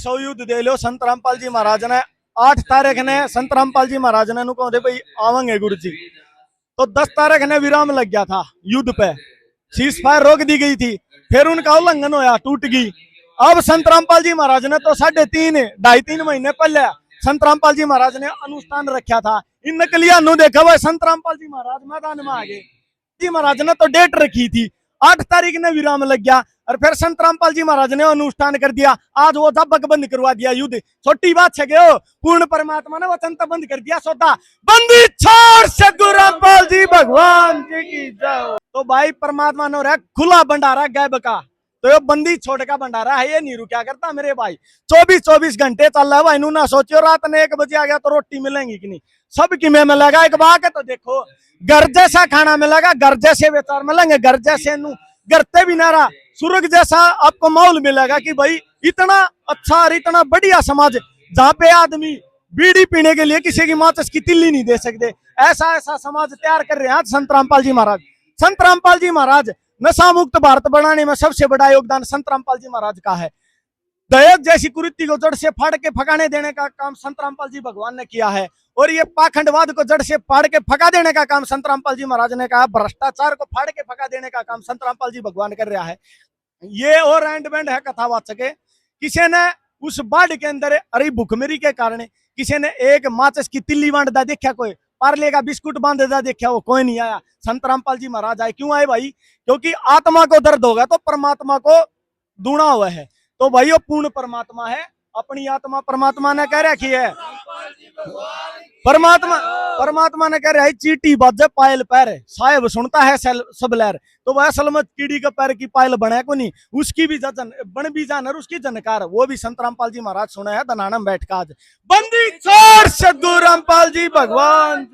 सौ युद्ध दे लो संत रामपाल जी महाराज ने 8 तारीख ने संत रामपाल जी महाराज ने कहो भाई आवेंगे गुरु जी, तो 10 तारीख ने विराम लग गया था युद्ध पे, सीज फायर रोक दी गई थी, फिर उनका उल्लंघन होया, टूट गई। अब संत रामपाल जी महाराज ने तो 2.5 महीने पहले संत रामपाल जी महाराज ने अनुष्ठान रखा था। इन नकलिया नु देखा हुआ संत रामपाल जी महाराज मैदान में आ गए। जी महाराज ने तो डेट रखी थी 8 तारीख ने विराम लग गया, और फिर संत रामपाल जी महाराज ने अनुष्ठान कर दिया। आज वो जबक बंद करवा दिया युद्ध, छोटी बात है गयो, पूर्ण परमात्मा ने वचन तो बंद कर दिया सौदा बंदी छोड़ सदगुरु रामपाल जी भगवान जी की जय। तो भाई परमात्मा ने रहा खुला भंडारा गैब का, तो ये बंदी छोड़ का भंडारा है, ये नहीं रुका करता मेरे भाई, 24 घंटे चल रहा है भाई। ना सोचो रात ने 1 बजे आ गया तो रोटी मिलेंगी कि नहीं, सब की में मिलेगा। एक बात है तो देखो, घर जैसा खाना मिलेगा, घर जैसे विचार मिलेंगे, घर जैसे गरते भी ना रहा, स्वर्ग जैसा आपको माहौल मिलेगा कि भाई इतना अच्छा और इतना बढ़िया समाज जहाँ पे आदमी बीड़ी पीने के लिए किसी की माचिस की तिल्ली नहीं दे सकते, ऐसा ऐसा समाज तैयार कर रहे हैं संत रामपाल जी महाराज। संत रामपाल जी महाराज नशा मुक्त भारत बनाने में सबसे बड़ा योगदान संत रामपाल जी महाराज का है। दहेज जैसी कुरीति को जड़ से फाड़ के फकाने देने का काम संत रामपाल जी भगवान ने किया है, और ये पाखंडवाद को जड़ से फाड़ के फका देने का काम संत रामपाल जी महाराज ने कहा, भ्रष्टाचार को फाड़ के फका देने का काम संत रामपाल जी भगवान कर रहा है। ये और एंड बैंड है कथावाचक है। किसी ने उस बाढ़ के अंदर अरे भुखमरी के कारण किसी ने एक माचिस की तिल्ली बांटदा देखा, कोई पार्ले का बिस्कुट बांधदा देखा, वो कोई नहीं आया। संत रामपाल जी महाराज आए, क्यों आए भाई? क्योंकि आत्मा को दर्द होगा तो परमात्मा को दूना हुआ है, तो भाई वो पूर्ण परमात्मा है, अपनी आत्मा परमात्मा ने कह रखी है। परमात्मा ने कह रहा है चीटी बाजे पायल पैर साहेब सुनता है सब लहर, तो वह असल में कीड़ी का पैर की पायल बने को नहीं, उसकी भी जन बन भी जानर उसकी जनकार, वो भी संत रामपाल जी महाराज सुना है दनानम बैठ का आज बंदी छोड़ सदगुरु रामपाल जी भगवान।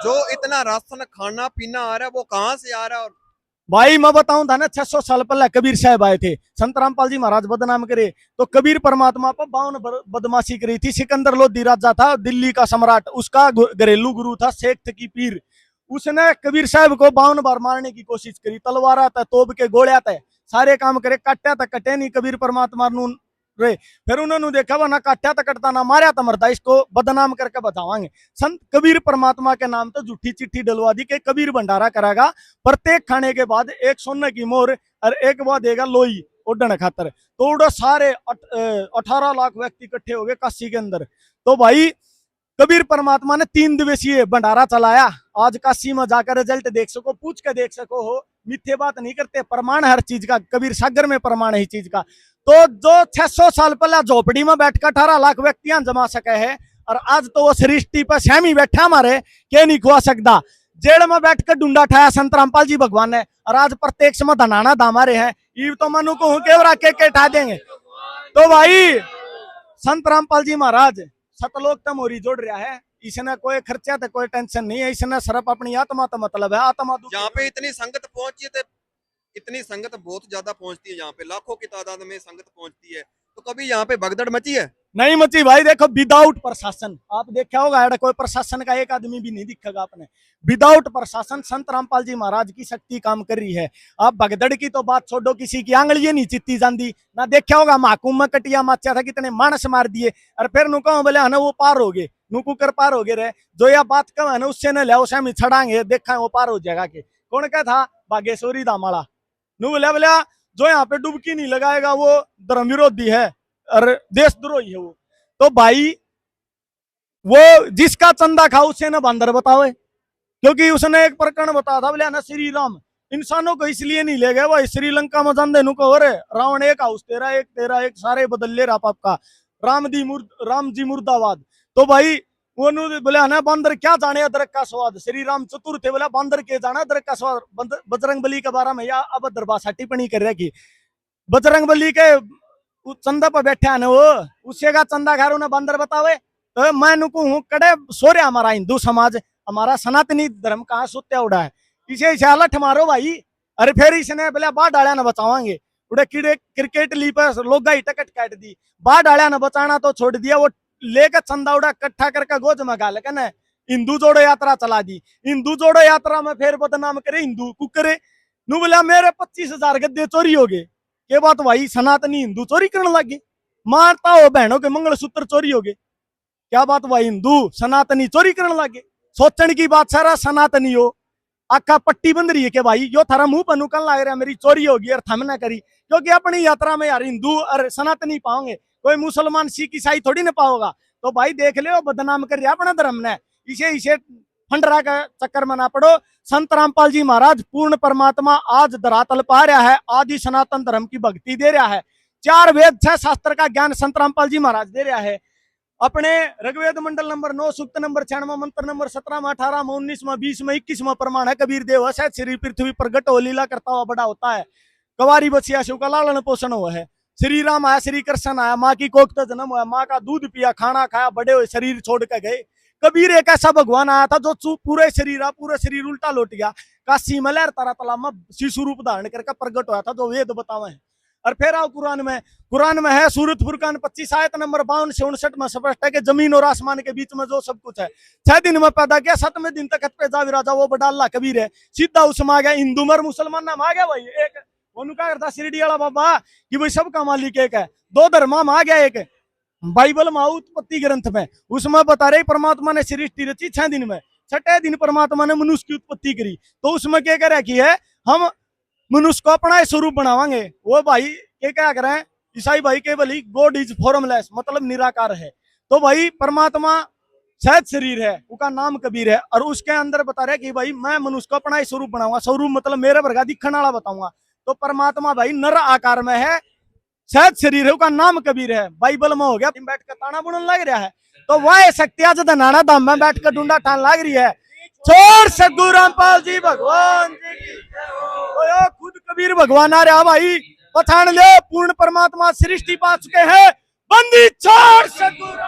जो इतना राशन खाना पीना आ रहा है वो कहाँ से आ रहा है? और भाई मैं बताऊं था ना, 600 साल पहले कबीर साहब आए थे, संत रामपाल जी महाराज बदनाम करे तो कबीर परमात्मा पर 52 बदमाशी करी थी। सिकंदर लोधी राजा था दिल्ली का सम्राट, उसका घरेलू गुरु था शेख की पीर, उसने कबीर साहब को 52 बार मारने की कोशिश करी, तलवारा था, तोप के गोलियां थे, सारे काम करे, काट्या तक कटे नहीं कबीर परमात्मा रे। फिर उन्होंने देखा वो ना काट्या तो कटता ना मारा तो मरता, इसको बदनाम करके बतावांगे। संत कबीर परमात्मा के नाम तो झूठी चिट्ठी डलवा दी कि कबीर भंडारा करेगा, प्रत्येक खाने के बाद 1 सोने की मोहर और 1 वो देगा लोई उड़ने खातर, तो उड़ो सारे 18 लाख व्यक्ति इकट्ठे हो गए काशी के अंदर। तो भाई कबीर परमात्मा ने 3 दिवसीय भंडारा चलाया। आज काशी में जाकर रिजल्ट देख सको, पूछ के देख सको हो, मिथ्ये बात नहीं करते, प्रमाण हर चीज का, कबीर सागर में प्रमाण है इस चीज का। तो जो 600 साल पहले झोपड़ी में बैठकर 18 लाख व्यक्तियां जमा सके है, और आज तो वो सृष्टि पर सहमी बैठा हमारे के नहीं खुआ सकता। जेल में बैठकर डूंडा ठाया संत रामपाल जी भगवान ने, और आज प्रत्यक्ष में धनाना दामा रहे हैं, ये तो मनु को केवरा के ठा देंगे। तो भाई संत रामपाल जी महाराज सतलोक तक मोरी जोड़ रहा है, इसने कोई खर्चा तो कोई टेंशन नहीं है, इसने सिर्फ अपनी आत्मा तो मतलब है। आत्मा जहाँ पे इतनी संगत पहुंची है, इतनी संगत बहुत ज्यादा पहुंचती है, यहाँ पे लाखों की तादाद में संगत पहुंचती है, तो कभी यहाँ पे भगदड़ मची है? नहीं मची भाई। देखो विदाउट प्रशासन, आप देखा होगा कोई प्रशासन का एक आदमी भी नहीं दिखेगा आपने, विदाउट प्रशासन संत रामपाल जी महाराज की शक्ति काम कर रही है। आप भगदड़ की तो बात छोड़ो, किसी की आंगली नहीं चित्ती जाती ना, देखा होगा महाकुंभ में कटिया माचा था, कितने मानस मार दिए, और फिर नुको बोले है ना वो पार हो गए, नुकुकर पार हो गए रहे, जो यह बात कम है ना उससे न लिया उसे हम छड़ांगे, देखा वो पार हो जाएगा। के कौन क्या था? बागेश्वरी दामाला नु बोला जो यहाँ पे डुबकी नहीं लगाएगा वो धर्म विरोधी है और देशद्रोही है वो। तो भाई वो जिसका चंदा खा उससे न बंदर बतावे, क्योंकि उसने एक प्रकरण बताया था, बोले ना श्री राम इंसानों को इसलिए नहीं ले गए, वो श्रीलंका में जान देनु को रे रावण एक हाउस तेरा एक सारे बदल ले रहा आपका राम जी मुर्दाबाद। तो भाई वो बोले ना बंदर क्या जाने अदरक का स्वाद, श्री राम चतुर थे, बोला बंदर के जाना अदरक का स्वाद। बजरंग बली के बारे में या अभद्र भाषा टिप्पणी कर रही, बजरंग बली के चंदा पर बैठे है ना वो, उससे का चंदा खा रहा बंदर बतावे। तो मैं नुकू हूँ कड़े सोरे, हमारा हिंदू समाज हमारा सनातनी धर्म कहाँ सोत्या उड़ा है, इसे लठ मारो भाई। अरे फिर इसने बोला बाढ़ डालिया न बचावांगे, उड़े कीड़े क्रिकेट ली पर लोग टिकट काट दी, बाढ़ डालिया न बचाना तो छोड़ दिया, वो लेकर चंदा उड़ा इकट्ठा करके गोद में गा लेकिन हिंदू जोड़ो यात्रा चला दी। हिंदू जोड़ो यात्रा में फिर बदनाम करे हिंदू कुकरे नु बोला मेरे 25,000 गद्दे चोरी हो गए, के बात भाई सनातनी हिंदू चोरी करने लगे। मारता हो बहनों के मंगलसूत्र चोरी हो गए। क्या बात हुआ, हिंदू सनातनी चोरी करने लगे। सोचने की बात, सारा सनातनी हो आका पट्टी बंद रही है कि भाई यो थारा मुंह पर नुकल लग रहा, मेरी चोरी होगी और थम ना करी। क्योंकि अपनी यात्रा में यार हिंदू और सनातनी पाओगे, कोई मुसलमान सिख ईसाई थोड़ी ना पाओगा। तो भाई देख ले बदनाम कर रहा अपना धर्म ने, इसे इसे फंडरा का चक्कर में ना पड़ो। संत रामपाल जी महाराज पूर्ण परमात्मा आज धरातल पा रहा है, आदि सनातन धर्म की भक्ति दे रहा है। 4 वेद 6 शास्त्र का ज्ञान संत रामपाल जी महाराज दे रहा है। अपने ऋग्वेद मंडल नंबर 9 सूक्त नंबर 96 मंत्र नंबर 17 18 19 20 21 प्रमाण है, कबीर देव है श्री पृथ्वी प्रगट हो लीला करता हुआ बड़ा होता है, कवारी बचिया शिव का लालन पोषण हुआ है। श्री राम आया, श्री कृष्ण आया, माँ की कोख तो जन्म हुआ, माँ का दूध पिया, खाना खाया, बड़े हुए, शरीर छोड़ के गए। कबीर एक ऐसा भगवान आया था जो पूरे शरीर उल्टा लौट गया, काशी में लहर तारा तालाब में शिशु रूप धारण करके प्रगट हुआ था, जो वेद बतावे हैं। और फिर आओ कुरान में है सूरत फुरकान 25 आयत नंबर 52 से 59 में स्पष्ट है कि जमीन और आसमान के बीच में जो सब कुछ है 6 दिन में पैदा किया, 7वें दिन तक पे जा विराजा, वो बड़ा अल्लाह कबीर है। सीधा उसमें आ गया, हिंदू मर मुसलमान नाम आ गया भाई एक, वो क्या करता शिरडी वाला बाबा कि भाई सबका मालिक एक है। 2 धर्म में आ गया एक, बाइबल में उत्पत्ति ग्रंथ में उसमें बता रहे परमात्मा ने सृष्टि रची 6 दिन में, 6ठे दिन परमात्मा ने मनुष्य की उत्पत्ति करी। तो उसमें क्या कह रखी है, हम मनुष्य को अपना स्वरूप बनावांगे। वो भाई क्या करें, ईसाई भाई के बोली गॉड इज फॉर्मलेस, मतलब निराकार है। तो भाई परमात्मा शायद शरीर है, उसका नाम कबीर है, और उसके अंदर बता रहे कि भाई मैं मनुष्य को अपना स्वरूप बनाऊंगा। स्वरूप मतलब मेरे वर्गा दिखने वाला बताऊंगा। तो परमात्मा भाई नर आकार में है, शायद शरीर है, उसका नाम कबीर है। बाइबल में हो गया बैठ कर ताना बुनने लग रहा है। तो वह शक्ति आज धनाना धाम में बैठ कर ढूंढा ठान लग रही है। छोड़ सदगुरु रामपाल जी भगवान जी की जय। खुद कबीर भगवान आ रहा भाई, पछाण ले पूर्ण परमात्मा सृष्टि पा चुके हैं। बंदी छोड़ सदगुरु